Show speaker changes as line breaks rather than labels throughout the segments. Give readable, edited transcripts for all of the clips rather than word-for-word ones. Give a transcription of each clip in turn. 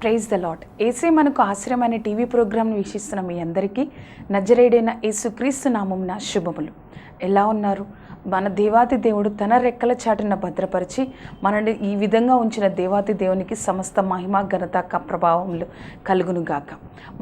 Praise the lord. ఏసే మనకు ఆశ్రయం అనే టీవీ ప్రోగ్రాంను వీక్షిస్తున్న మీ అందరికీ నజరేయుడైన యేసుక్రీస్తు నామమున శుభములు. ఎలా ఉన్నారు? మన దేవాతి దేవుడు తన రెక్కల చాటున భద్రపరిచి మనల్ని ఈ విధంగా ఉంచిన దేవాతి దేవునికి సమస్త మహిమ ఘనత ప్రభావములు కలుగునుగాక.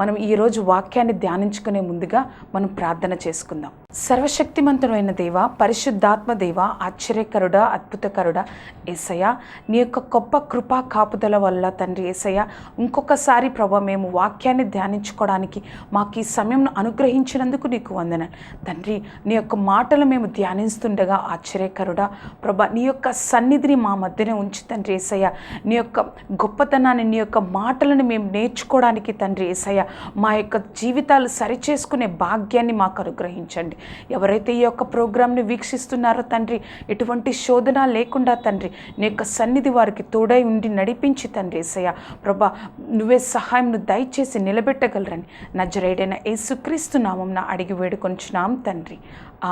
మనం ఈరోజు వాక్యాన్ని ధ్యానించుకునే ముందుగా మనం ప్రార్థన చేసుకుందాం. సర్వశక్తిమంతుడైన దేవ, పరిశుద్ధాత్మ దేవ, ఆశ్చర్యకరుడా, అద్భుతకరుడా యేసయ్య, నీ యొక్క గొప్ప కృపా కాపుదల వల్ల తండ్రి యేసయ్య, ఇంకొకసారి ప్రభా మేము వాక్యాన్ని ధ్యానించుకోవడానికి మాకు ఈ సమయం అనుగ్రహించినందుకు నీకు వందనాలు తండ్రి. నీ యొక్క మాటలు మేము ధ్యానిస్తుండగా ఆశ్చర్యకరుడా ప్రభా, నీ యొక్క సన్నిధిని మా మధ్యనే ఉంచి తండ్రి యేసయ్య, నీ యొక్క గొప్పతనాన్ని, నీ యొక్క మాటలను మేము నేర్చుకోవడానికి తండ్రి యేసయ్య, మా యొక్క జీవితాలు సరిచేసుకునే భాగ్యాన్ని మాకు అనుగ్రహించండి. ఎవరైతే ఈ యొక్క ప్రోగ్రాంని వీక్షిస్తున్నారో తండ్రి, ఎటువంటి శోధన లేకుండా తండ్రి నీ యొక్క సన్నిధి వారికి తోడై ఉండి నడిపించి తండ్రి యేసయ్య ప్రభా, నువ్వే సహాయంను దయచేసి నిలబెట్టగలరని నజరేయుడైన యేసుక్రీస్తు నామమున అడిగి వేడుకొంచున్నాం తండ్రి.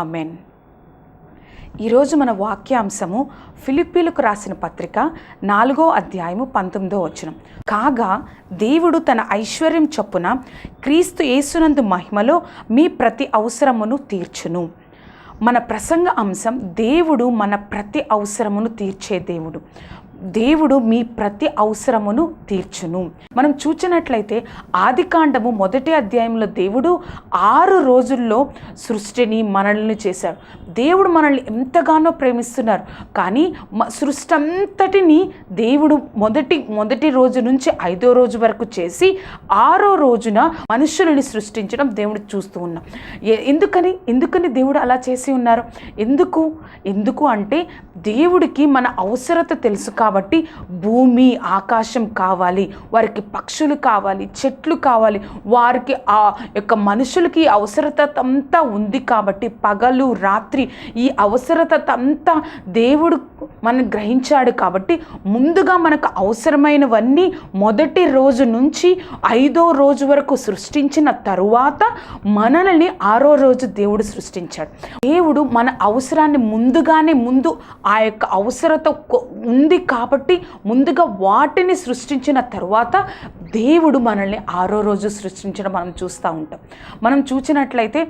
ఆమెన్. ఈరోజు మన వాక్యాంశము ఫిలిప్పీలకు రాసిన పత్రిక 4వ అధ్యాయము 19వ వచనం. కాగా దేవుడు తన ఐశ్వర్యం చొప్పున క్రీస్తు యేసునందు మహిమలో మీ ప్రతి అవసరమును తీర్చును. మన ప్రసంగ అంశం, దేవుడు మన ప్రతి అవసరమును తీర్చే దేవుడు. దేవుడు మీ ప్రతి అవసరమును తీర్చును. మనం చూచినట్లయితే ఆదికాండము 1వ అధ్యాయంలో దేవుడు 6 రోజుల్లో సృష్టిని మనల్ని చేశాడు. దేవుడు మనల్ని ఎంతగానో ప్రేమిస్తున్నారు. కానీ సృష్టి అంతటిని దేవుడు మొదటి రోజు నుంచి 5వ రోజు వరకు చేసి 6వ రోజున మనుషులని సృష్టించడం దేవుడు చూస్తూ ఉన్నాం. ఎందుకని దేవుడు అలా చేసి ఉన్నారు? ఎందుకు అంటే దేవుడికి మన అవసరత తెలుసు కాబట్టి భూమి ఆకాశం కావాలి, వారికి పక్షులు కావాలి, చెట్లు కావాలి, వారికి ఆ యొక్క మనుషులకి అవసరత అంతా ఉంది కాబట్టి పగలు రాత్రి ఈ అవసరత అంతా దేవుడు మనం గ్రహించాడు కాబట్టి ముందుగా మనకు అవసరమైనవన్నీ మొదటి రోజు నుంచి 5వ రోజు వరకు సృష్టించిన తరువాత మనల్ని 6వ రోజు దేవుడు సృష్టించాడు. దేవుడు మన అవసరాన్ని ముందు ఆ యొక్క అవసరత ఉంది కాబట్టి ముందుగా వాటిని సృష్టించిన తరువాత దేవుడు మనల్ని 6వ రోజు సృష్టించడం మనం చూస్తూ ఉంటాం. మనం చూసినట్లయితే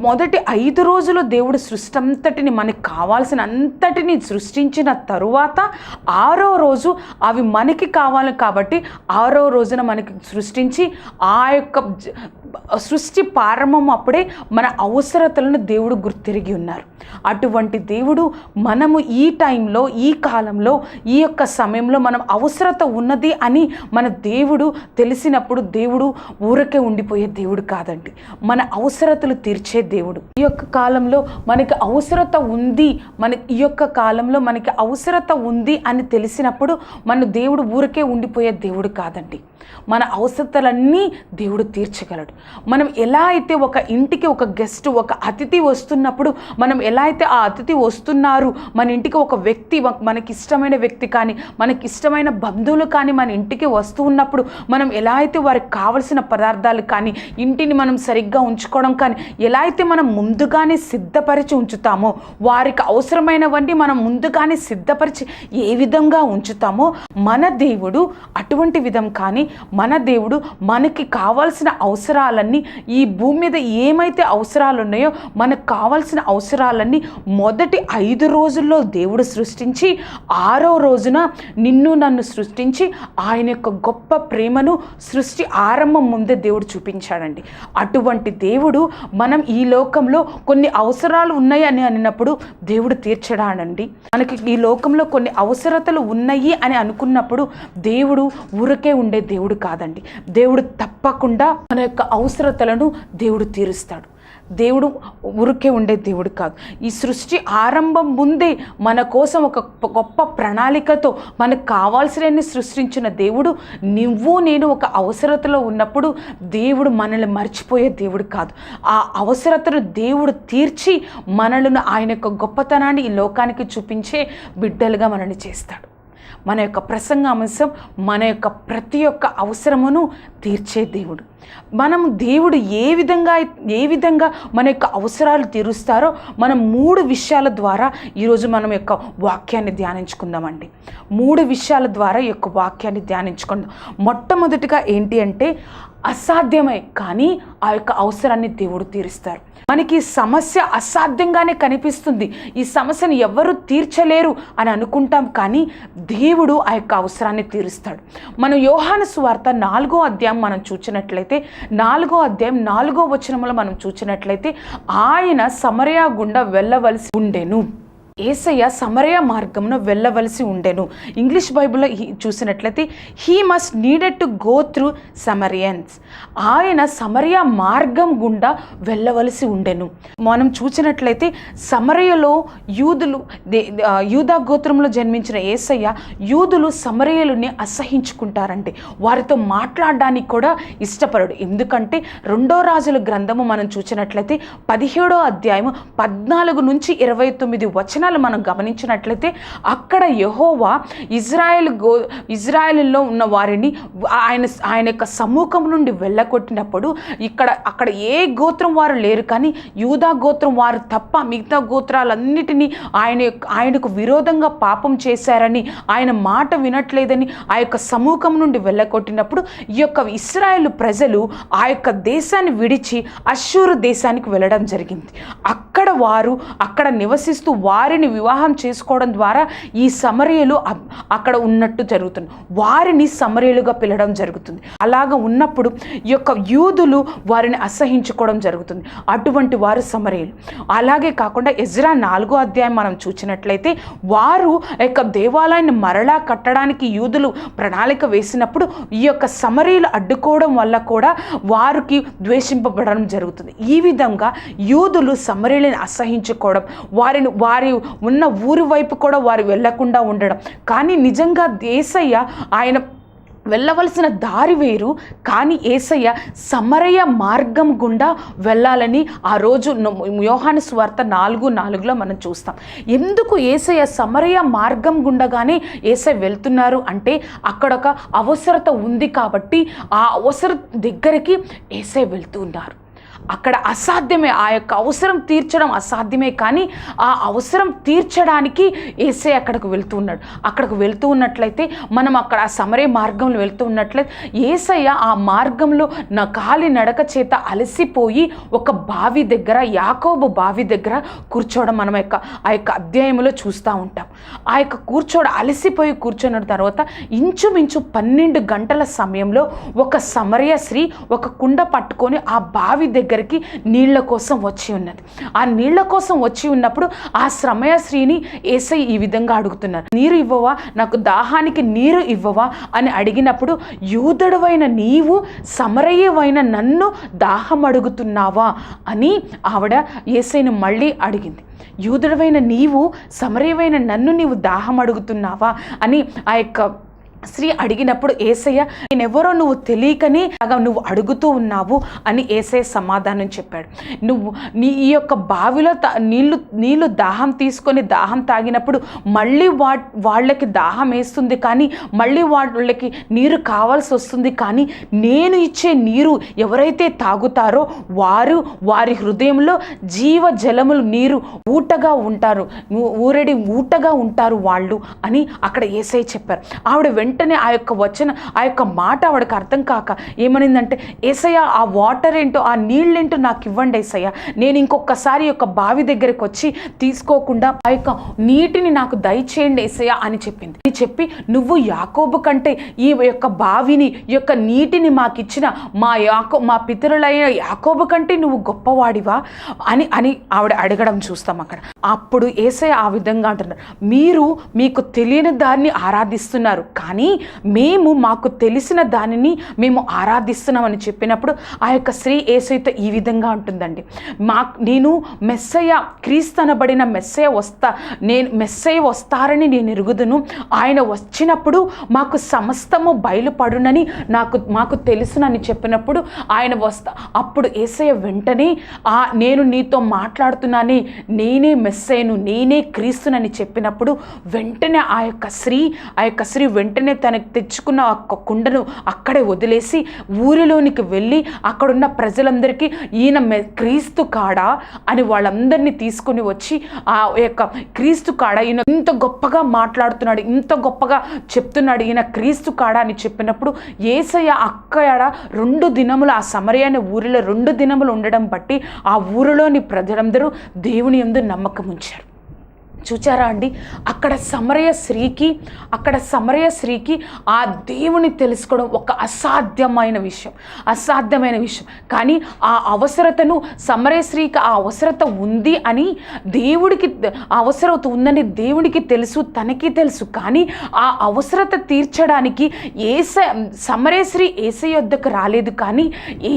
మొదటి 5 రోజులు దేవుడు సృష్టి అంతటిని, మనకి కావాల్సిన అంతటిని సృష్టించిన తరువాత 6వ రోజు అవి మనకి కావాలి కాబట్టి 6వ రోజున మనకి సృష్టించి ఆ యొక్క సృష్టి ప్రారంభం అప్పుడే మన అవసరతలను దేవుడు గుర్తిరిగి ఉన్నారు. అటువంటి దేవుడు మనము ఈ టైంలో, ఈ కాలంలో, ఈ యొక్క సమయంలో మనం అవసరత ఉన్నది అని మన దేవుడు తెలిసినప్పుడు దేవుడు ఊరకే ఉండిపోయే దేవుడు కాదండి, మన అవసరతలు తీర్చే దేవుడు. ఈ యొక్క కాలంలో మనకి అవసరత ఉంది, ఈ యొక్క కాలంలో మనకి అవసరత ఉంది అని తెలిసినప్పుడు మన దేవుడు ఊరకే ఉండిపోయే దేవుడు కాదండి, మన అవసరతలన్నీ దేవుడు తీర్చగలడు. మనం ఎలా అయితే ఒక ఇంటికి ఒక గెస్ట్, ఒక అతిథి వస్తున్నప్పుడు మనం ఎలా అయితే ఆ అతిథి వస్తున్నారు, మన ఇంటికి ఒక వ్యక్తి, మనకి ఇష్టమైన వ్యక్తి కానీ మనకి ఇష్టమైన బంధువులు కానీ మన ఇంటికి వస్తూ ఉన్నప్పుడు మనం ఎలా అయితే వారికి కావలసిన పదార్థాలు కానీ ఇంటిని మనం సరిగ్గా ఉంచుకోవడం కానీ ఎలా అయితే మనం ముందుగానే సిద్ధపరిచి ఉంచుతామో, వారికి అవసరమైనవన్నీ మనం ముందుగానే సిద్ధపరిచి ఏ విధంగా ఉంచుతామో మన దేవుడు అటువంటి విధం కానీ మన దేవుడు మనకి కావాల్సిన అవసరాలు అవసరాలన్నీ, ఈ భూమి మీద ఏమైతే అవసరాలు ఉన్నాయో మనకు కావాల్సిన అవసరాలన్నీ మొదటి 5 రోజుల్లో దేవుడు సృష్టించి 6వ రోజున నిన్ను నన్ను సృష్టించి ఆయన యొక్క గొప్ప ప్రేమను సృష్టి ఆరంభం ముందే దేవుడు చూపించాడండి. అటువంటి దేవుడు మనం ఈ లోకంలో కొన్ని అవసరాలు ఉన్నాయి అని అన్నప్పుడు దేవుడు తీర్చడానండి. మనకి ఈ లోకంలో కొన్ని అవసరతలు ఉన్నాయి అని అనుకున్నప్పుడు దేవుడు ఊరకే ఉండే దేవుడు కాదండి. దేవుడు తప్పకుండా మన యొక్క అవసరతలను దేవుడు తీరుస్తాడు. దేవుడు ఊరికే ఉండే దేవుడు కాదు. ఈ సృష్టి ఆరంభం ముందే మన కోసం ఒక గొప్ప ప్రణాళికతో మనకు కావాల్సినన్ని సృష్టించిన దేవుడు, నువ్వు నేను ఒక అవసరతలో ఉన్నప్పుడు దేవుడు మనల్ని మర్చిపోయే దేవుడు కాదు. ఆ అవసరతను దేవుడు తీర్చి మనలను ఆయన యొక్క గొప్పతనాన్ని ఈ లోకానికి చూపించే బిడ్డలుగా మనల్ని చేస్తాడు. మన యొక్క ప్రసంగ అంశం మన యొక్క ప్రతి ఒక్క అవసరమును తీర్చే దేవుడు. మనం దేవుడు ఏ విధంగా మన యొక్క అవసరాలు తీరుస్తారో మనం 3 విషయాల ద్వారా ఈరోజు మనం యొక్క వాక్యాన్ని ధ్యానించుకుందామండి. 3 విషయాల ద్వారా ఈ యొక్క వాక్యాన్ని ధ్యానించుకుందాం. మొట్టమొదటిగా ఏంటి అంటే, అసాధ్యమే కానీ ఆ యొక్క అవసరాన్ని దేవుడు తీరుస్తారు. మనకి సమస్య అసాధ్యంగానే కనిపిస్తుంది, ఈ సమస్యను ఎవరు తీర్చలేరు అని అనుకుంటాం, కానీ దేవుడు ఆ యొక్క అవసరాన్ని తీరుస్తాడు. మనం యోహాను సువార్త 4వ అధ్యాయం మనం చూసినట్లయితే 4వ అధ్యాయం 4వ వచనంలో మనం చూసినట్లయితే ఆయన సమరయ గుండా వెళ్ళవలసి ఉండెను. యేసయ్య సమరయ మార్గంలో వెళ్ళవలసి ఉండెను. ఇంగ్లీష్ బైబిల్లో చూసినట్లయితే he must needed to go through Samaritans. ఆయన సమరయ మార్గం గుండా వెళ్ళవలసి ఉండెను. మనం చూసినట్లయితే సమరయలో యూదా గోత్రంలో జన్మించిన యేసయ్య యూదులు సమరయులని అసహించుకుంటారంటే వారితో మాట్లాడడానికి కూడా ఇష్టపడడు. ఎందుకంటే 2వ రాజుల గ్రంథము మనం చూసినట్లయితే 17వ అధ్యాయము 14 నుంచి 29 వచనాలు మనం గమనించినట్లయితే అక్కడ యెహోవా ఇజ్రాయేలులో ఉన్న వారిని ఆయన యొక్క సముఖం నుండి వెళ్ళగొట్టినప్పుడు అక్కడ ఏ గోత్రం వారు లేరు, కానీ యూదా గోత్రం వారు తప్ప మిగతా గోత్రాలన్నిటినీ ఆయనకు విరోధంగా పాపం చేశారని, ఆయన మాట వినట్లేదని ఆ యొక్క సమూహం నుండి వెళ్ళగొట్టినప్పుడు ఈ యొక్క ఇశ్రాయేలు ప్రజలు ఆ యొక్క దేశాన్ని విడిచి అష్షూరు దేశానికి వెళ్ళడం జరిగింది. అక్కడ నివసిస్తూ వారిని వివాహం చేసుకోవడం ద్వారా ఈ సమరయులు అక్కడ ఉన్నట్టు జరుగుతుంది, వారిని సమరయులుగా పిలవడం జరుగుతుంది. అలాగ ఉన్నప్పుడు ఈ యొక్క యూదులు వారిని అసహించుకోవడం జరుగుతుంది. అటువంటి వారు సమరయులు. అలాగే కాకుండా ఎజ్రా 4వ అధ్యాయం మనం చూసినట్లయితే వారు యొక్క దేవాలయాన్ని మరలా కట్టడానికి యూదులు ప్రణాళిక వేసినప్పుడు ఈ యొక్క సమరయులు అడ్డుకోవడం వల్ల కూడా వారికి ద్వేషింపబడడం జరుగుతుంది. ఈ విధంగా యూదులు సమరయులను అసహించుకోవడం, వారి ఉన్న ఊరి వైపు కూడా వారు వెళ్లకుండా ఉండడం. కానీ నిజంగా యేసయ్య ఆయన వెళ్ళవలసిన దారి వేరు, కానీ యేసయ్య సమరయ మార్గం గుండా వెళ్ళాలని ఆ రోజు యోహాను సువార్త 4:4లో మనం చూస్తాం. ఎందుకు యేసయ్య సమరయ మార్గం గుండగానే యేసయ్య వెళ్తున్నారు అంటే అక్కడ ఒక అవసరత ఉంది కాబట్టి ఆ అవసరం దగ్గరికి యేసయ్య వెళ్తున్నారు. అక్కడ అసాధ్యమే, ఆ యొక్క అవసరం తీర్చడం అసాధ్యమే, కానీ ఆ అవసరం తీర్చడానికి యేసయ్య అక్కడికి వెళ్తూ ఉన్నట్లయితే మనం అక్కడ ఆ సమరయ మార్గంలో వెళ్తూ ఉన్నట్లయితే యేసయ్య ఆ మార్గంలో నా కాలి నడక చేత అలసిపోయి ఒక బావి దగ్గర, యాకోబు బావి దగ్గర కూర్చోవడం మనం ఆ యొక్క అధ్యాయంలో చూస్తూ ఉంటాం. ఆ యొక్క అలసిపోయి కూర్చున్న తర్వాత ఇంచుమించు 12 గంటల సమయంలో ఒక సమరయ స్త్రీ ఒక కుండ పట్టుకొని ఆ బావి దగ్గరికి నీళ్ల కోసం వచ్చి ఉన్నది. ఆ నీళ్ల కోసం వచ్చి ఉన్నప్పుడు ఆ సమరయ స్త్రీని యేసయ్య ఈ విధంగా అడుగుతున్నారు, నీరు ఇవ్వవా, నాకు దాహానికి నీరు ఇవ్వవా అని అడిగినప్పుడు, యూదుడవైన నీవు సమరయవైన నన్ను దాహం అడుగుతున్నావా అని ఆవిడ యేసయ్యను మళ్ళీ అడిగింది. యూదుడవైన నీవు సమరయవైన నన్ను నీవు దాహం అడుగుతున్నావా అని ఆ యొక్క స్త్రీ అడిగినప్పుడు యేసయ్య, నేనెవరో నువ్వు తెలియకనే నువ్వు అడుగుతూ ఉన్నావు అని యేసయ్య సమాధానం చెప్పాడు. ఈ యొక్క బావిలో నీళ్లు దాహం తీసుకొని దాహం తాగినప్పుడు మళ్ళీ వాళ్ళకి దాహం వేస్తుంది, కానీ మళ్ళీ వాళ్ళకి నీరు కావాల్సి వస్తుంది. కానీ నేను ఇచ్చే నీరు ఎవరైతే తాగుతారో వారి హృదయంలో జీవ జలములు నీరు ఊటగా ఉంటారు, ఊటగా ఉంటారు వాళ్ళు అని అక్కడ యేసయ్య చెప్పారు. ఆవిడ వెంటనే ఆ యొక్క మాట ఆవిడకి అర్థం కాక ఏమనిందంటే, యేసయ్య ఆ వాటర్ ఏంటో, ఆ నీళ్ళేంటో నాకు ఇవ్వండి యేసయ్య, నేను ఇంకొకసారి యొక్క బావి దగ్గరికి వచ్చి తీసుకోకుండా ఆ యొక్క నీటిని నాకు దయచేయండి యేసయ్య అని చెప్పింది. అని చెప్పి, నువ్వు యాకోబు కంటే ఈ యొక్క బావిని, ఈ యొక్క నీటిని మాకిచ్చిన మా పితరులైన యాకోబు కంటే నువ్వు గొప్పవాడివా అని అని ఆవిడ అడగడం చూస్తాం అక్కడ. అప్పుడు యేసయ్య ఆ విధంగా అంటున్నారు, మీరు మీకు తెలియని దాన్ని ఆరాధిస్తున్నారు, కానీ మాకు తెలిసిన దానిని మేము ఆరాధిస్తున్నామని చెప్పినప్పుడు ఆ యొక్క స్త్రీ యేసయ్యతో ఈ విధంగా ఉంటుందండి, నేను మెస్సయ్య, క్రీస్తు అనబడిన మెస్సయ్య వస్తారని నేను ఎరుగుదును, ఆయన వచ్చినప్పుడు మాకు సమస్తము బయలుపడునని మాకు తెలుసునని చెప్పినప్పుడు ఆయన అప్పుడు యేసయ్య వెంటనే నేను నీతో మాట్లాడుతున్నానే, నేనే మెస్సయ్యను, నేనే క్రీస్తునని చెప్పినప్పుడు వెంటనే ఆ యొక్క స్త్రీ వెంటనే తనకు తెచ్చుకున్న ఒక కుండను అక్కడే వదిలేసి ఊరిలోనికి వెళ్ళి అక్కడున్న ప్రజలందరికీ ఈయన క్రీస్తు కాడా అని వాళ్ళందరినీ తీసుకొని వచ్చి ఆ యొక్క క్రీస్తు కాడా, ఈయన ఇంత గొప్పగా మాట్లాడుతున్నాడు, ఇంత గొప్పగా చెప్తున్నాడు, ఈయన క్రీస్తు కాడా అని చెప్పినప్పుడు యేసయ్య అక్కడ 2 దినములు ఆ సమరయ అనే ఊరిలో 2 దినములు ఉండడం బట్టి ఆ ఊరిలోని ప్రజలందరూ దేవుని యందు నమ్మకం ఉంచారు. చూచారా అండి, అక్కడ సమరయ స్త్రీకి ఆ దేవుని తెలుసుకోవడం ఒక అసాధ్యమైన విషయం. కానీ ఆ అవసరతను, సమరయ స్త్రీకి ఆ అవసరత ఉంది అని ఉందని దేవుడికి తెలుసు, తనకి తెలుసు. కానీ ఆ అవసరత తీర్చడానికి సమరయ స్త్రీ యేసయ్య వద్దకు రాలేదు, కానీ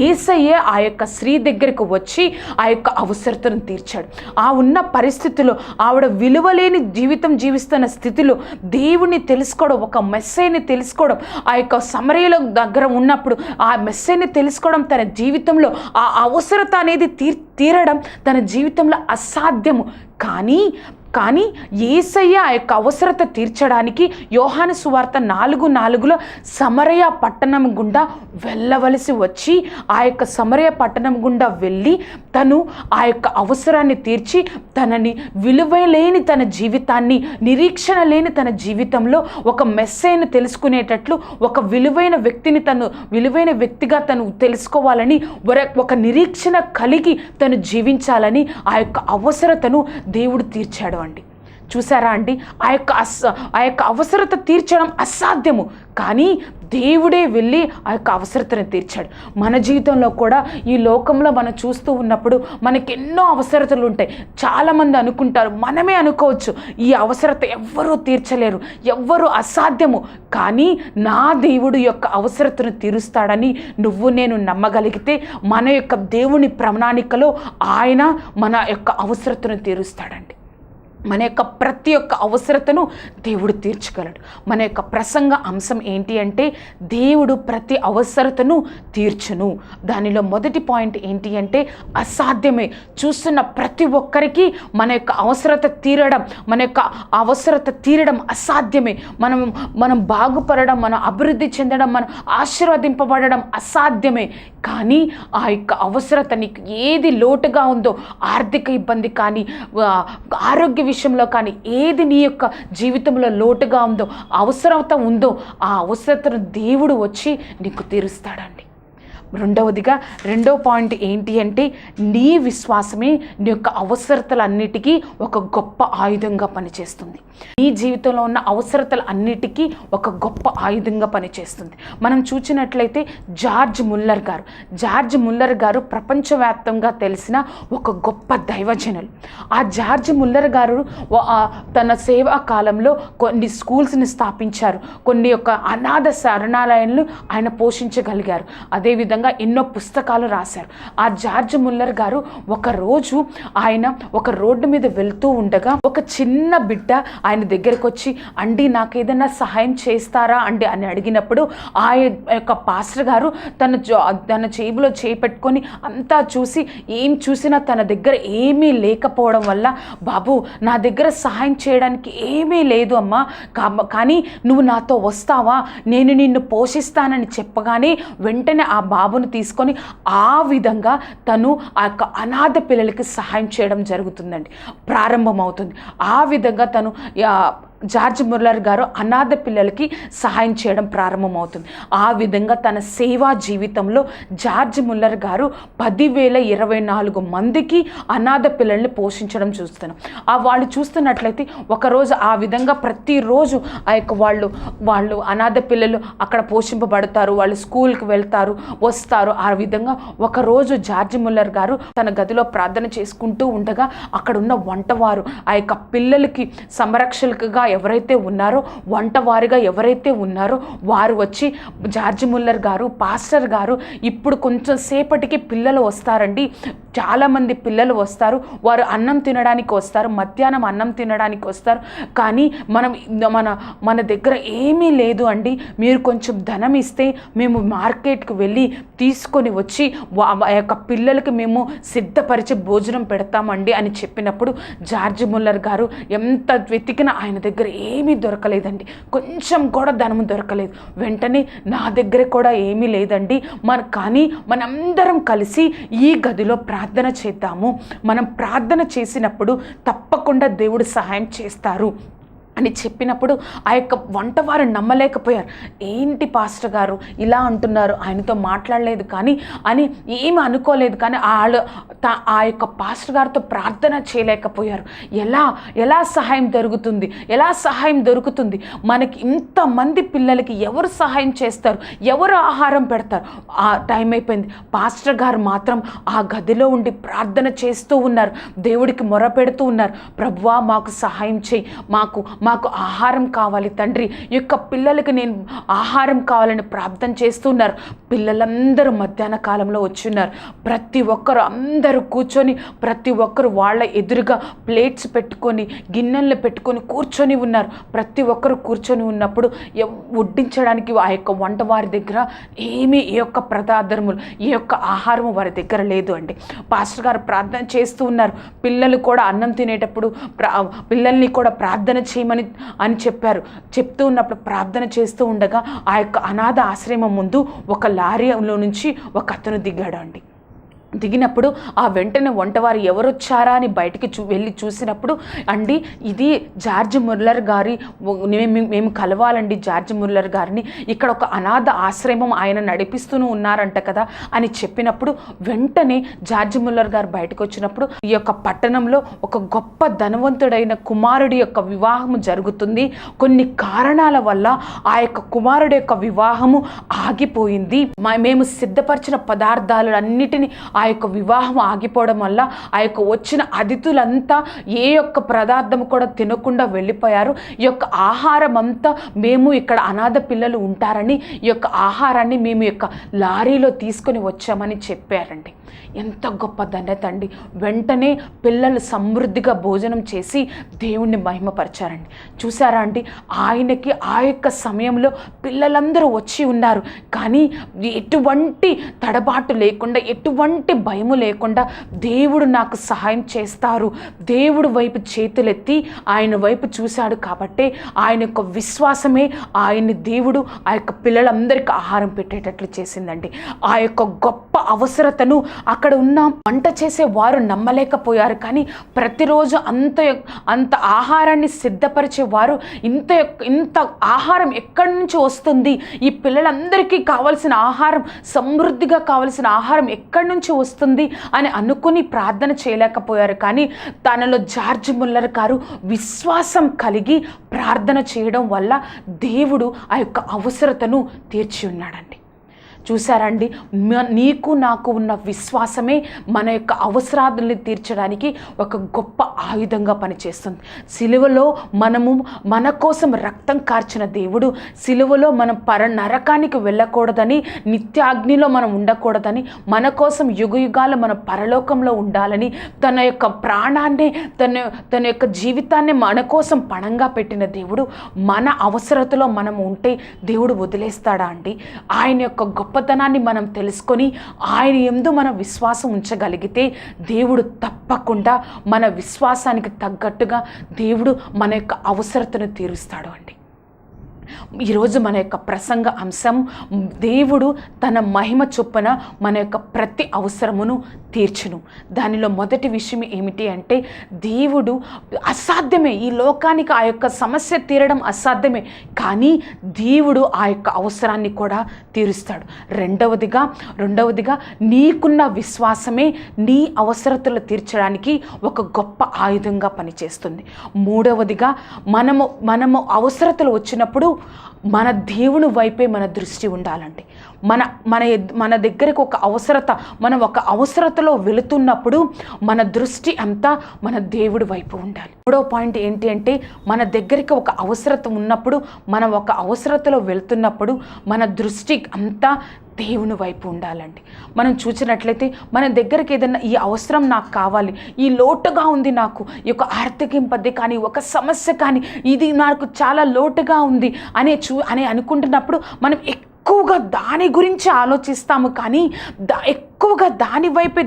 యేసయ్యే ఆ యొక్క స్త్రీ దగ్గరకు వచ్చి ఆ యొక్క అవసరతను తీర్చాడు. ఆ ఉన్న పరిస్థితిలో ఆవిడ విలువలేని జీవితం జీవిస్తున్న స్థితిలో దేవుని తెలుసుకోవడం, ఒక మెస్సయ్యని తెలుసుకోవడం, ఆ యొక్క సమరయల దగ్గర ఉన్నప్పుడు ఆ మెస్సయ్యని తెలుసుకోవడం తన జీవితంలో ఆ అవసరత అనేది తీరడం తన జీవితంలో అసాధ్యము. కానీ యేసయ్య ఆ యొక్క అవసరత తీర్చడానికి యోహాను సువార్త 4:4 సమరయ పట్టణం గుండా వెళ్ళవలసి వచ్చి ఆ యొక్క సమరయ పట్టణం గుండా వెళ్ళి తను ఆ యొక్క అవసరాన్ని తీర్చి తనని విలువలేని తన జీవితాన్ని, నిరీక్షణ లేని తన జీవితంలో ఒక మెస్సయ్యను తెలుసుకునేటట్లు, ఒక విలువైన వ్యక్తిగా తను తెలుసుకోవాలని, ఒక నిరీక్షణ కలిగి తను జీవించాలని ఆ యొక్క అవసరతను దేవుడు తీర్చాడు అండి. చూసారా అండి, ఆ యొక్క అవసరత తీర్చడం అసాధ్యము, కానీ దేవుడే వెళ్ళి ఆ యొక్క అవసరతను తీర్చాడు. మన జీవితంలో కూడా ఈ లోకంలో మనం చూస్తూ ఉన్నప్పుడు మనకి ఎన్నో అవసరతలు ఉంటాయి. చాలామంది అనుకుంటారు, మనమే అనుకోవచ్చు, ఈ అవసరత ఎవ్వరూ తీర్చలేరు, ఎవ్వరూ అసాధ్యము, కానీ నా దేవుడు యొక్క అవసరతను తీరుస్తాడని నేను నమ్మగలిగితే మన యొక్క దేవుని ప్రణాళికలో ఆయన మన యొక్క అవసరతను తీరుస్తాడండి. మన యొక్క ప్రతి ఒక్క అవసరతను దేవుడు తీర్చగలడు. మన యొక్క ప్రసంగ అంశం ఏంటి అంటే, దేవుడు ప్రతి అవసరతను తీర్చును. దానిలో మొదటి పాయింట్ ఏంటి అంటే, అసాధ్యమే. చూస్తున్న ప్రతి ఒక్కరికి మన యొక్క అవసరత తీరడం అసాధ్యమే. మనం బాగుపడడం, మనం అభివృద్ధి చెందడం, మనం ఆశీర్వదింపబడడం అసాధ్యమే. కానీ ఆ యొక్క అవసరత నీకు ఏది లోటుగా ఉందో, ఆర్థిక ఇబ్బంది కానీ, ఆరోగ్య విషయంలో కానీ, ఏది నీ యొక్క జీవితంలో లోటుగా ఉందో, అవసరత ఉందో, ఆ అవసరతను దేవుడు వచ్చి నీకు తీరుస్తాడండి. రెండో పాయింట్ ఏంటి అంటే, నీ విశ్వాసమే నీ యొక్క అవసరతలన్నిటికీ ఒక గొప్ప ఆయుధంగా పనిచేస్తుంది. నీ జీవితంలో ఉన్న అవసరతలన్నిటికీ ఒక గొప్ప ఆయుధంగా పనిచేస్తుంది. మనం చూసినట్లయితే జార్జ్ ముల్లర్ గారు ప్రపంచవ్యాప్తంగా తెలిసిన ఒక గొప్ప దైవజనులు. ఆ జార్జ్ ముల్లర్ గారు తన సేవా కాలంలో కొన్ని స్కూల్స్ని స్థాపించారు, కొన్ని యొక్క అనాథ శరణాలయాలను ఆయన పోషించగలిగారు. అదేవిధంగా ఎన్నో పుస్తకాలు రాశారు. ఆ జార్జ్ ముల్లర్ గారు ఒకరోజు ఆయన ఒక రోడ్డు మీద వెళ్తూ ఉండగా ఒక చిన్న బిడ్డ ఆయన దగ్గరకు వచ్చి, అండి నాకు ఏదైనా సహాయం చేస్తారా అండి అని అడిగినప్పుడు ఆ యొక్క పాస్టర్ గారు తన చేతిలో చేపెట్టుకొని అంతా చూసి, ఏం చూసినా తన దగ్గర ఏమీ లేకపోవడం వల్ల, బాబు నా దగ్గర సహాయం చేయడానికి ఏమీ లేదు అమ్మా, కానీ నువ్వు నాతో వస్తావా, నేను నిన్ను పోషిస్తానని చెప్పగానే వెంటనే ఆ బాబును తీసుకొని ఆ విధంగా తను ఆ యొక్క అనాథ పిల్లలకి సహాయం చేయడం జరుగుతుందండి, ప్రారంభమవుతుంది. ఆ విధంగా తను జార్జ్ ముల్లర్ గారు అనాథ పిల్లలకి సహాయం చేయడం ప్రారంభమవుతుంది. ఆ విధంగా తన సేవా జీవితంలో జార్జ్ ముల్లర్ గారు 10,024 మందికి అనాథ పిల్లల్ని పోషించడం చూస్తున్నాం. వాళ్ళు చూస్తున్నట్లయితే ఒకరోజు ఆ విధంగా ప్రతిరోజు ఆ యొక్క వాళ్ళు అనాథ పిల్లలు అక్కడ పోషింపబడతారు, వాళ్ళు స్కూల్కి వెళ్తారు, వస్తారు. ఆ విధంగా ఒకరోజు జార్జ్ ముల్లర్ గారు తన గదిలో ప్రార్థన చేసుకుంటూ ఉండగా అక్కడ ఉన్న వంటవారు, ఆ యొక్క పిల్లలకి సంరక్షకులుగా ఎవరైతే ఉన్నారో, వంటవారిగా ఎవరైతే ఉన్నారో వారు వచ్చి, జార్జ్ ముల్లర్ గారు, పాస్టర్ గారు, ఇప్పుడు కొంచెం సేపటికి పిల్లలు వస్తారండి, చాలామంది పిల్లలు వస్తారు, వారు అన్నం తినడానికి వస్తారు, మధ్యాహ్నం అన్నం తినడానికి వస్తారు, కానీ మన దగ్గర ఏమీ లేదు అండి, మీరు కొంచెం ధనం ఇస్తే మేము మార్కెట్కి వెళ్ళి తీసుకొని వచ్చి ఆ యొక్క పిల్లలకి మేము సిద్ధపరిచి భోజనం పెడతామండి అని చెప్పినప్పుడు జార్జ్ ముల్లర్ గారు ఎంత వెతికినా ఆయన దగ్గర ఏమీ దొరకలేదండి, కొంచెం కూడా ధనము దొరకలేదు. వెంటనే నా దగ్గర కూడా ఏమీ లేదండి, కానీ మనందరం కలిసి ఈ గదిలో ప్రార్థన చేద్దాము, మనం ప్రార్థన చేసినప్పుడు తప్పకుండా దేవుడు సహాయం చేస్తారు అని చెప్పినప్పుడు ఆ యొక్క వంటవారు నమ్మలేకపోయారు. ఏంటి పాస్టర్ గారు ఇలా అంటున్నారు, ఆయనతో మాట్లాడలేదు కానీ అని ఏమి అనుకోలేదు, కానీ ఆ యొక్క పాస్టర్ గారితో ప్రార్థన చేయలేకపోయారు. ఎలా సహాయం దొరుకుతుంది మనకి ఇంతమంది పిల్లలకి ఎవరు సహాయం చేస్తారు, ఎవరు ఆహారం పెడతారు? ఆ టైం అయిపోయింది. పాస్టర్ గారు మాత్రం ఆ గదిలో ఉండి ప్రార్థన చేస్తూ ఉన్నారు, దేవుడికి మొరపెడుతూ ఉన్నారు, ప్రభువా మాకు సహాయం చేయి, మాకు ఆహారం కావాలి తండ్రి, ఈ యొక్క పిల్లలకి నేను ఆహారం కావాలని ప్రార్థన చేస్తున్నారు. పిల్లలందరూ మధ్యాహ్న కాలంలో వచ్చిన్నారు. ప్రతి ఒక్కరు అందరూ కూర్చొని, ప్రతి ఒక్కరు వాళ్ళ ఎదురుగా ప్లేట్స్ పెట్టుకొని, గిన్నెలు పెట్టుకొని కూర్చొని ఉన్నారు. ప్రతి ఒక్కరు కూర్చొని ఉన్నప్పుడు వడ్డించడానికి ఆ యొక్క వంటవారి దగ్గర ఈ యొక్క పదార్థములు, ఈ యొక్క ఆహారము వారి దగ్గర లేదు అండి. పాస్టర్ గారు ప్రార్థన చేస్తూ ఉన్నారు. పిల్లలు కూడా అన్నం తినేటప్పుడు పిల్లల్ని కూడా ప్రార్థన చేయమని చెప్తూ ఉన్నప్పుడు ప్రార్థన చేస్తూ ఉండగా ఆ యొక్క అనాథ ఆశ్రమం ముందు ఒక లారీలో నుంచి ఒక అతను దిగాడు అండి. దిగినప్పుడు ఆ వెంటనే వంటవారు ఎవరొచ్చారా అని బయటికి వెళ్ళి చూసినప్పుడు, అండి ఇది జార్జ్ ముల్లర్ గారి, మేము కలవాలండి జార్జ్ ముల్లర్ గారిని, ఇక్కడ ఒక అనాథ ఆశ్రమం ఆయన నడిపిస్తూనే ఉన్నారంట కదా అని చెప్పినప్పుడు వెంటనే జార్జ్ ముల్లర్ గారు బయటకు వచ్చినప్పుడు ఈ యొక్క పట్టణంలో ఒక గొప్ప ధనవంతుడైన కుమారుడి యొక్క వివాహము జరుగుతుంది, కొన్ని కారణాల వల్ల ఆ యొక్క కుమారుడి యొక్క వివాహము ఆగిపోయింది, మేము సిద్ధపరిచిన పదార్థాలు అన్నిటినీ ఆ యొక్క వివాహం ఆగిపోవడం వల్ల ఆ యొక్క వచ్చిన అతిథులంతా ఏ యొక్క పదార్థం కూడా తినకుండా వెళ్ళిపోయారు. ఈ యొక్క ఆహారం అంతా మేము ఇక్కడ అనాథ పిల్లలు ఉంటారని ఈ యొక్క ఆహారాన్ని మేము యొక్క లారీలో తీసుకొని వచ్చామని చెప్పారండి. ఎంత గొప్ప ధన్యత అండి. వెంటనే పిల్లలు సమృద్ధిగా భోజనం చేసి దేవుణ్ణి మహిమపరిచారండి. చూసారా అండి, ఆయనకి ఆ యొక్క సమయంలో పిల్లలందరూ వచ్చి ఉన్నారు, కానీ ఎటువంటి తడబాటు లేకుండా, ఎటువంటి భయము లేకుండా దేవుడు నాకు సహాయం చేస్తారు, దేవుడు వైపు చేతులెత్తి ఆయన వైపు చూశాడు కాబట్టి ఆయన యొక్క విశ్వాసమే ఆయన్ని దేవుడు ఆ యొక్క పిల్లలందరికీ ఆహారం పెట్టేటట్లు చేసిందండి. ఆ యొక్క గొప్ప అవసరతను అక్కడ ఉన్న వంట చేసే వారు నమ్మలేకపోయారు, కానీ ప్రతిరోజు అంత ఆహారాన్ని సిద్ధపరిచేవారు ఇంత ఆహారం ఎక్కడి నుంచి వస్తుంది, ఈ పిల్లలందరికీ కావలసిన ఆహారం, సమృద్ధిగా కావలసిన ఆహారం ఎక్కడి నుంచి వస్తుంది అని అనుకుని ప్రార్థన చేయలేకపోయారు. కానీ తనలో జార్జ్ ముల్లర్ గారు విశ్వాసం కలిగి ప్రార్థన చేయడం వల్ల దేవుడు ఆ యొక్క అవసరతను తీర్చి ఉన్నాడండి. చూసారండి, నీకు నాకు ఉన్న విశ్వాసమే మన యొక్క అవసరాలను తీర్చడానికి ఒక గొప్ప ఆయుధంగా పనిచేస్తుంది. సిలువలో మన కోసం రక్తం కార్చిన దేవుడు, సిలువలో మనం నరకానికి వెళ్ళకూడదని, నిత్యాగ్నిలో మనం ఉండకూడదని, మన కోసం యుగయుగాలు మన పరలోకంలో ఉండాలని తన యొక్క ప్రాణాన్ని, తన యొక్క జీవితాన్ని మన కోసం పణంగా పెట్టిన దేవుడు, మన అవసరతలో మనం ఉంటే దేవుడు వదిలేస్తాడా అండి? ఆయన యొక్క గొప్పతనాన్ని మనం తెలుసుకొని ఆయన యందు మన విశ్వాసం ఉంచగలిగితే దేవుడు తప్పకుండా మన విశ్వాసానికి తగ్గట్టుగా దేవుడు మన యొక్క అవసరతను తీరుస్తాడు అండి. ఈరోజు మన యొక్క ప్రసంగ అంశం, దేవుడు తన మహిమ చొప్పున మన యొక్క ప్రతి అవసరమును తీర్చును. దానిలో మొదటి విషయం ఏమిటి అంటే, దేవుడు అసాధ్యమే, ఈ లోకానికి ఆ యొక్క సమస్య తీరడం అసాధ్యమే, కానీ దేవుడు ఆ యొక్క అవసరాన్ని కూడా తీరుస్తాడు. రెండవదిగా నీకున్న విశ్వాసమే నీ అవసరతలు తీర్చడానికి ఒక గొప్ప ఆయుధంగా పనిచేస్తుంది. మూడవదిగా మనము అవసరతలు వచ్చినప్పుడు మన దేవుని వైపే మన దృష్టి ఉండాలండి. మన దగ్గరకు మనం ఒక అవసరతలో వెళుతున్నప్పుడు మన దృష్టి అంతా మన దేవుడి వైపు ఉండాలి. మూడవ పాయింట్ ఏంటి అంటే, మన దగ్గరికి ఒక అవసరత ఉన్నప్పుడు, మనం ఒక అవసరతలో వెళుతున్నప్పుడు మన దృష్టి అంతా దేవుని వైపు ఉండాలండి. మనం చూసినట్లయితే మన దగ్గరికి ఏదైనా ఈ అవసరం నాకు కావాలి, ఈ లోటుగా ఉంది, నాకు ఈ యొక్క ఆర్థిక ఇబ్బంది కానీ, ఒక సమస్య కానీ, ఇది నాకు చాలా లోటుగా ఉంది అని అనుకుంటున్నప్పుడు మనం ఎక్కువగా దాని గురించి ఆలోచిస్తాము, కానీ ఎక్కువగా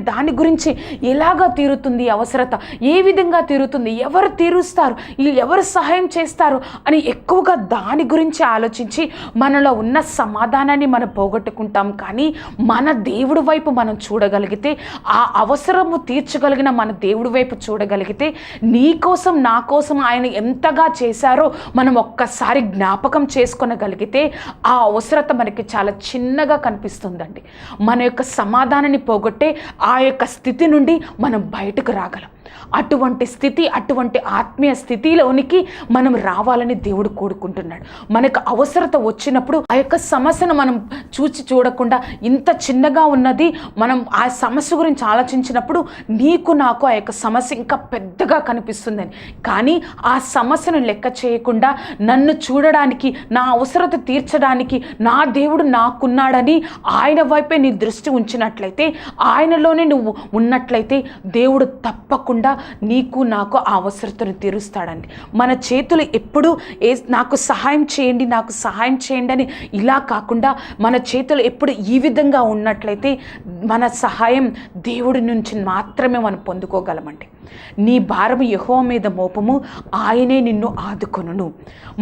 దాని గురించి ఎలాగా తీరుతుంది అవసరత, ఏ విధంగా తీరుతుంది, ఎవరు తీరుస్తారు, ఎవరు సహాయం చేస్తారు అని ఎక్కువగా దాని గురించి ఆలోచించి మనలో ఉన్న సమాధానాన్ని మనం పోగొట్టుకుంటాం. కానీ మన దేవుడి వైపు మనం చూడగలిగితే, ఆ అవసరము తీర్చగలిగిన మన దేవుడి వైపు చూడగలిగితే, నీ కోసం నా కోసం ఆయన ఎంతగా చేశారో మనం ఒక్కసారి జ్ఞాపకం చేసుకొనగలిగితే ఆ అవసరత మనకి చాలా చిన్నగా కనిపిస్తుందండి. మన యొక్క సమాధానాన్ని పోగొట్టే ఆ యొక్క స్థితి నుండి మనం బయటకు రాగలం. అటువంటి ఆత్మీయ స్థితిలోనికి మనం రావాలని దేవుడు కోరుకుంటున్నాడు. మనకు అవసరత వచ్చినప్పుడు ఆ యొక్క సమస్యను మనం చూడకుండా, ఇంత చిన్నగా ఉన్నది, మనం ఆ సమస్య గురించి ఆలోచించినప్పుడు నీకు నాకు ఆ యొక్క సమస్య ఇంకా పెద్దగా కనిపిస్తుందని, కానీ ఆ సమస్యను లెక్క చేయకుండా నన్ను చూడడానికి, నా అవసరత తీర్చడానికి నా దేవుడు నాకున్నాడని ఆయన వైపే నీ దృష్టి ఉంచినట్లయితే, ఆయనలోనే నువ్వు ఉన్నట్లయితే, దేవుడు తప్పకుండా నీకు నాకు ఆ అవసరతను తీరుస్తాడండి. మన చేతులు ఎప్పుడు నాకు సహాయం చేయండి అని ఇలా కాకుండా, మన చేతులు ఎప్పుడు ఈ విధంగా ఉన్నట్లయితే మన సహాయం దేవుడి నుంచి మాత్రమే మనం పొందుకోగలమండి. నీ భారము యెహోవా మీద మోపము, ఆయనే నిన్ను ఆదుకొనును.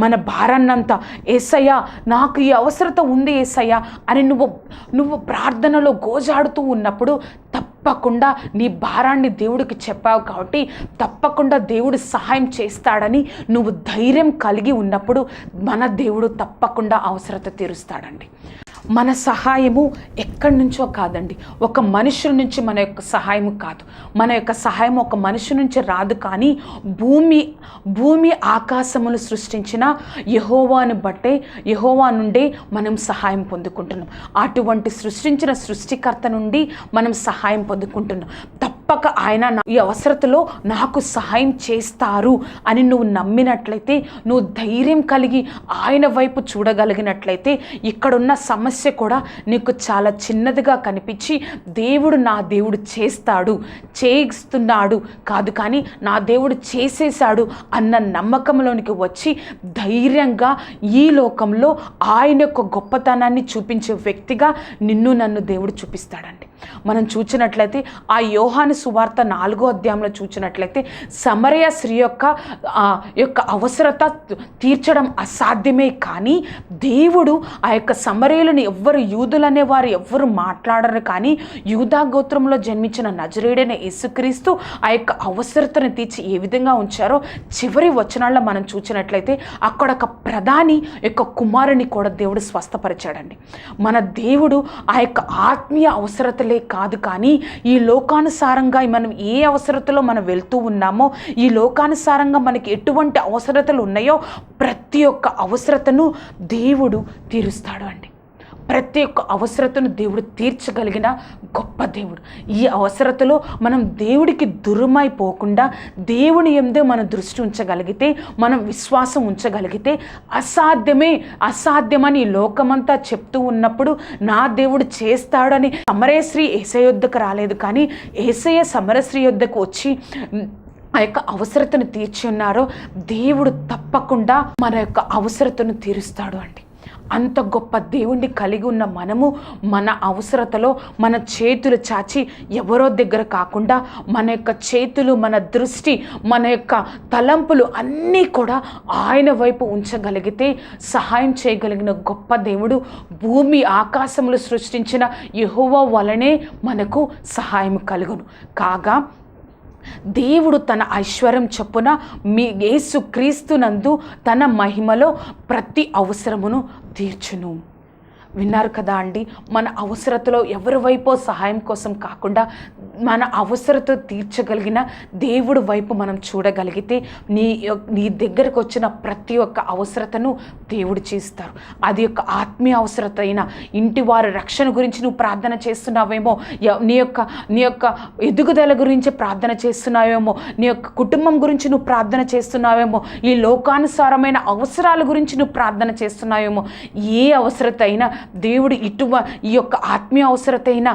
మన భారాన్నంతా, యేసయ్యా నాకు ఈ అవసరత ఉంది యేసయ్యా అని నువ్వు ప్రార్థనలో గోజాడుతూ ఉన్నప్పుడు తప్పకుండా నీ భారాన్ని దేవుడికి చెప్పావు కాబట్టి తప్పకుండా దేవుడు సహాయం చేస్తాడని నువ్వు ధైర్యం కలిగి ఉన్నప్పుడు మన దేవుడు తప్పకుండా అవసరత తీరుస్తాడండి. మన సహాయము ఎక్కడి నుంచో కాదండి, ఒక మనుషుల నుంచి మన యొక్క సహాయము కాదు. మన యొక్క సహాయం ఒక మనిషి నుంచి రాదు, కానీ భూమి ఆకాశములు సృష్టించిన యెహోవా నుండే మనం సహాయం పొందుకుంటున్నాం. అటువంటి సృష్టించిన సృష్టికర్త నుండి మనం సహాయం పొందుకుంటున్నాం. తప్పక ఆయన ఈ అవసరతలో నాకు సహాయం చేస్తారు అని నువ్వు నమ్మినట్లయితే, నువ్వు ధైర్యం కలిగి ఆయన వైపు చూడగలిగినట్లయితే, ఇక్కడున్న సమస్య కూడా నీకు చాలా చిన్నదిగా కనిపించి, నా దేవుడు చేయిస్తున్నాడు కాదు, కానీ నా దేవుడు చేసేశాడు అన్న నమ్మకంలోనికి వచ్చి ధైర్యంగా ఈ లోకంలో ఆయన యొక్క గొప్పతనాన్ని చూపించే వ్యక్తిగా నన్ను దేవుడు చూపిస్తాడండి. మనం చూచినట్లయితే ఆ యోహాను సువార్త 4వ అధ్యాయంలో చూచినట్లయితే, సమరయ స్త్రీ యొక్క అవసరత తీర్చడం అసాధ్యమే, కానీ దేవుడు ఆ యొక్క సమరయులను యూదులనే వారు ఎవ్వరు మాట్లాడరు, కానీ యూదా గోత్రంలో జన్మించిన నజరేయుడైన యేసుక్రీస్తు ఆ యొక్క అవసరతను తీర్చి ఏ విధంగా ఉంచారో చివరి వచనాల్లో మనం చూచినట్లయితే, అక్కడ ఒక ప్రధాని యొక్క కుమారుని కూడా దేవుడు స్వస్థపరిచాడండి. మన దేవుడు ఆ యొక్క ఆత్మీయ అవసరతలే కాదు, కానీ ఈ లోకానుసారంగా మనం ఏ అవసరతలో మనం వెళ్తూ ఉన్నామో, ఈ లోకానుసారంగా మనకి ఎటువంటి అవసరతలు ఉన్నాయో ప్రతి ఒక్క అవసరతను దేవుడు తీరుస్తాడు అండి. ప్రతి ఒక్క అవసరతను దేవుడు తీర్చగలిగిన గొప్ప దేవుడు. ఈ అవసరతలో మనం దేవుడికి దూరమైపోకుండా దేవుని యందే మన దృష్టి ఉంచగలిగితే, మనం విశ్వాసం ఉంచగలిగితే, అసాధ్యమని ఈ లోకమంతా చెప్తూ ఉన్నప్పుడు నా దేవుడు చేస్తాడని సమరయశ్రీ యేసయ్య యొద్దకు రాలేదు, కానీ యేసయ్య సమరశ్రీ యొద్దకు వచ్చి ఆ యొక్క అవసరతను తీర్చి ఉన్నారో దేవుడు తప్పకుండా మన యొక్క అవసరతను తీరుస్తాడు అండి. అంత గొప్ప దేవుణ్ణి కలిగి ఉన్న మనము మన అవసరతలో మన చేతులు చాచి ఎవరో దగ్గర కాకుండా మన యొక్క చేతులు, మన దృష్టి, మన యొక్క తలంపులు అన్నీ కూడా ఆయన వైపు ఉంచగలిగితే సహాయం చేయగలిగిన గొప్ప దేవుడు భూమి ఆకాశములు సృష్టించిన యెహోవా వలనే మనకు సహాయం కలుగును. కాగా దేవుడు తన ఐశ్వర్యం చొప్పున యేసు క్రీస్తునందు తన మహిమలో ప్రతి అవసరమును తీర్చును. విన్నారు కదా అండి, మన అవసరతలో ఎవరి వైపో సహాయం కోసం కాకుండా మన అవసరత తీర్చగలిగిన దేవుడి వైపు మనం చూడగలిగితే నీ దగ్గరకు వచ్చిన ప్రతి ఒక్క అవసరతను దేవుడు చేస్తారు. అది యొక్క ఆత్మీయ అవసరత అయినా, ఇంటి వారి రక్షణ గురించి నువ్వు ప్రార్థన చేస్తున్నావేమో, నీ యొక్క ఎదుగుదల గురించి ప్రార్థన చేస్తున్నావేమో, నీ యొక్క కుటుంబం గురించి నువ్వు ప్రార్థన చేస్తున్నావేమో, ఈ లోకానుసారమైన అవసరాల గురించి నువ్వు ప్రార్థన చేస్తున్నావేమో, ఏ అవసరత అయినా దేవుడు ఈ యొక్క ఆత్మీయ అవసరత అయినా,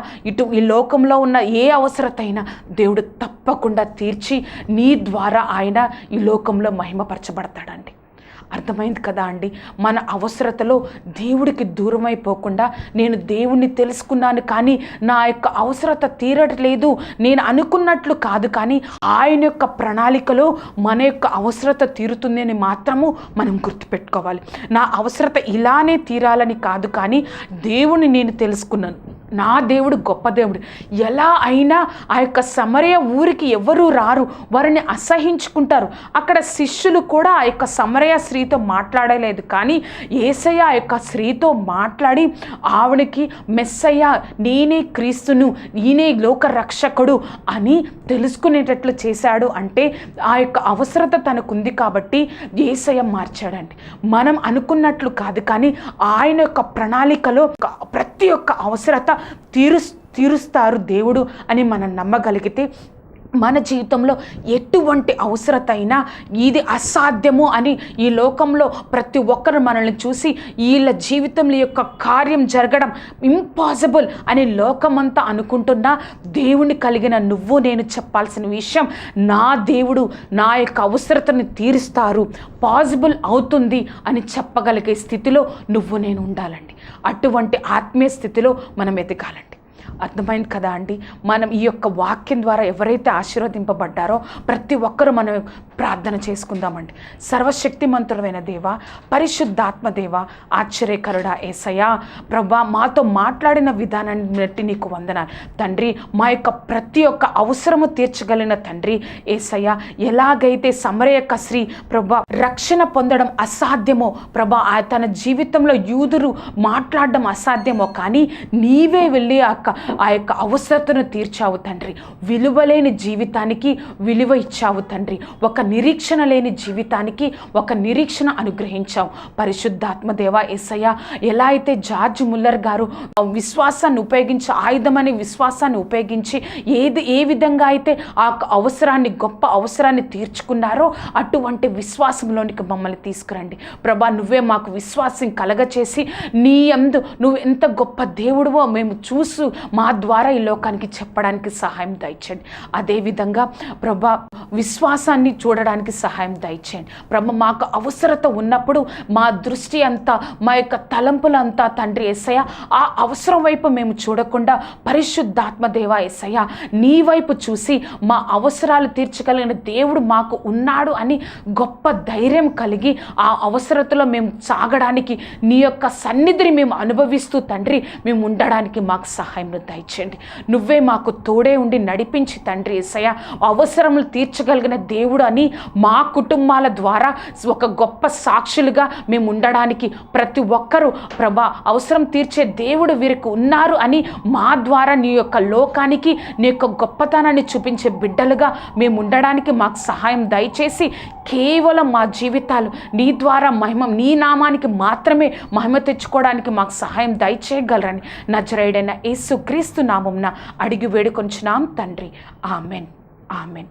ఈ లోకంలో ఉన్న ఏ అవసరత అయినా దేవుడు తప్పకుండా తీర్చి నీ ద్వారా ఆయన ఈ లోకంలో మహిమపరచబడతాడండి. అర్థమైంది కదా అండి. మన అవసరతలో దేవుడికి దూరం అయిపోకుండా, నేను దేవుణ్ణి తెలుసుకున్నాను కానీ నా యొక్క అవసరత తీరట్లేదు, నేను అనుకున్నట్లు కాదు, కానీ ఆయన యొక్క ప్రణాళికలో మన యొక్క అవసరత తీరుతుంది అని మాత్రము మనం గుర్తుపెట్టుకోవాలి. నా అవసరత ఇలానే తీరాలని కాదు, కానీ దేవుని నేను తెలుసుకున్నాను, నా దేవుడు గొప్ప దేవుడు. ఎలా అయినా ఆ యొక్క సమరయ ఊరికి ఎవరూ రారు, వారిని అసహించుకుంటారు. అక్కడ శిష్యులు కూడా ఆ యొక్క సమరయ స్త్రీతో మాట్లాడలేదు, కానీ యేసయ్య ఆ యొక్క స్త్రీతో మాట్లాడి ఆవిడకి మెస్సయ్య, నేనే క్రీస్తును, నేనే లోక రక్షకుడు అని తెలుసుకునేటట్లు చేశాడు. అంటే ఆ యొక్క అవసరత తనకుంది కాబట్టి యేసయ్య మార్చాడండి. మనం అనుకున్నట్లు కాదు, కానీ ఆయన యొక్క ప్రణాళికలో ప్రతి ఒక్క అవసరత తీరుస్తారు దేవుడు అని మనం నమ్మగలిగితే, మన జీవితంలో ఎటువంటి అవసరత అయినా ఇది అసాధ్యము అని ఈ లోకంలో ప్రతి ఒక్కరు మనల్ని చూసి వీళ్ళ జీవితంలో యొక్క కార్యం జరగడం ఇంపాసిబుల్ అని లోకమంతా అనుకుంటున్నా, దేవుని కలిగిన నువ్వు నేను చెప్పాల్సిన విషయం, నా దేవుడు నా యొక్క అవసరతని తీరుస్తారు, పాసిబుల్ అవుతుంది అని చెప్పగలిగే స్థితిలో నువ్వు నేను ఉండాలండి. అటువంటి ఆత్మీయ స్థితిలో మనం ఎదగాలండి. అర్థమైంది కదా అండి. మనం ఈ యొక్క వాక్యం ద్వారా ఎవరైతే ఆశీర్వదింపబడ్డారో ప్రతి ఒక్కరూ మనం ప్రార్థన చేసుకుందామండి. సర్వశక్తిమంతుడైన దేవ, పరిశుద్ధాత్మ దేవ, ఆశ్చర్యకరుడా యేసయ్యా, ప్రభా మాతో మాట్లాడిన విధానాన్ని బట్టి నీకు వందనాలు తండ్రి. మా యొక్క ప్రతి ఒక్క అవసరము తీర్చగలిగిన తండ్రి యేసయ్యా, ఎలాగైతే సమరయ యొక్క స్త్రీ ప్రభా రక్షణ పొందడం అసాధ్యమో ప్రభా, తన జీవితంలో యూదులు మాట్లాడడం అసాధ్యమో, కానీ నీవే వెళ్ళి ఆ యొక్క అవసరతను తీర్చావు తండ్రి. విలువలేని జీవితానికి విలువ ఇచ్చావు తండ్రి. ఒక నిరీక్షణ లేని జీవితానికి ఒక నిరీక్షణ అనుగ్రహించావు. పరిశుద్ధాత్మ దేవ యేసయ్య, ఎలా అయితే జార్జ్ ముల్లర్ గారు విశ్వాసాన్ని ఉపయోగించి, ఆయుధమనే విశ్వాసాన్ని ఉపయోగించి ఏ విధంగా అయితే ఆ అవసరాన్ని, గొప్ప అవసరాన్ని తీర్చుకున్నారో అటువంటి విశ్వాసంలోనికి మమ్మల్ని తీసుకురండి ప్రభా. నువ్వే మాకు విశ్వాసం కలగచేసి నీ యందు నువ్వు ఎంత గొప్ప దేవుడివో మేము చూసు మా ద్వారా ఈ లోకానికి చెప్పడానికి సహాయం దయచేయండి. అదేవిధంగా ప్రభా విశ్వాసాన్ని చూడడానికి సహాయం దయచేయండి ప్రభా. మాకు అవసరత ఉన్నప్పుడు మా దృష్టి అంతా, మా యొక్క తలంపులంతా తండ్రి యేసయ్య ఆ అవసరం వైపు మేము చూడకుండా పరిశుద్ధాత్మ దేవ యేసయ్య నీ వైపు చూసి మా అవసరాలు తీర్చగలిగిన దేవుడు మాకు ఉన్నాడు అని గొప్ప ధైర్యం కలిగి ఆ అవసరతలో మేము సాగడానికి, నీ యొక్క సన్నిధిని మేము అనుభవిస్తూ తండ్రి మేము ఉండడానికి మాకు సహాయం దయచేయండి. నువ్వే మాకు తోడే ఉండి నడిపించి తండ్రి యేసయ్య అవసరములు తీర్చగలిగిన దేవుడు అని మా కుటుంబాల ద్వారా ఒక గొప్ప సాక్షులుగా మేము ఉండడానికి, ప్రతి ఒక్కరూ ప్రభా అవసరం తీర్చే దేవుడు వీరికి ఉన్నారు అని మా ద్వారా నీ యొక్క లోకానికి నీ యొక్క గొప్పతనాన్ని చూపించే బిడ్డలుగా మేము ఉండడానికి మాకు సహాయం దయచేసి, కేవలం మా జీవితాలు నీ ద్వారా నీ నామానికి మాత్రమే మహిమ తెచ్చుకోవడానికి మాకు సహాయం దయచేయగలరని నజరేయుడైన యేసు క్రీస్తు నామమున అడిగి వేడుకొంచున్నాం తండ్రి. Amen, amen.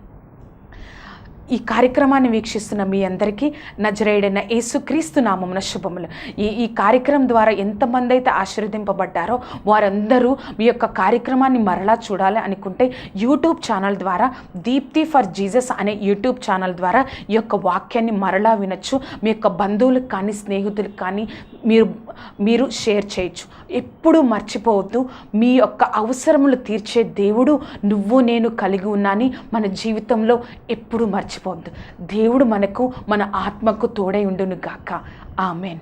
ఈ కార్యక్రమాన్ని వీక్షిస్తున్న మీ అందరికీ నజరేయుడైన యేసుక్రీస్తు నామమున శుభములు. ఈ కార్యక్రమం ద్వారా ఎంతమంది అయితే ఆశీర్వదింపబడ్డారో వారందరూ మీ యొక్క కార్యక్రమాన్ని మరలా చూడాలి అనుకుంటే యూట్యూబ్ ఛానల్ ద్వారా, దీప్తి ఫర్ జీసస్ అనే యూట్యూబ్ ఛానల్ ద్వారా ఈ యొక్క వాక్యాన్ని మరలా వినొచ్చు. మీ యొక్క బంధువులకు కానీ, స్నేహితులకు కానీ మీరు షేర్ చేయొచ్చు. ఎప్పుడూ మర్చిపోవద్దు, మీ యొక్క అవసరములు తీర్చే దేవుడు నువ్వు నేను కలిగి ఉన్నాని మన జీవితంలో ఎప్పుడూ మర్చిపోవద్దు. దేవుడు మనకు, మన ఆత్మకు తోడై ఉండును గాక. ఆమెన్.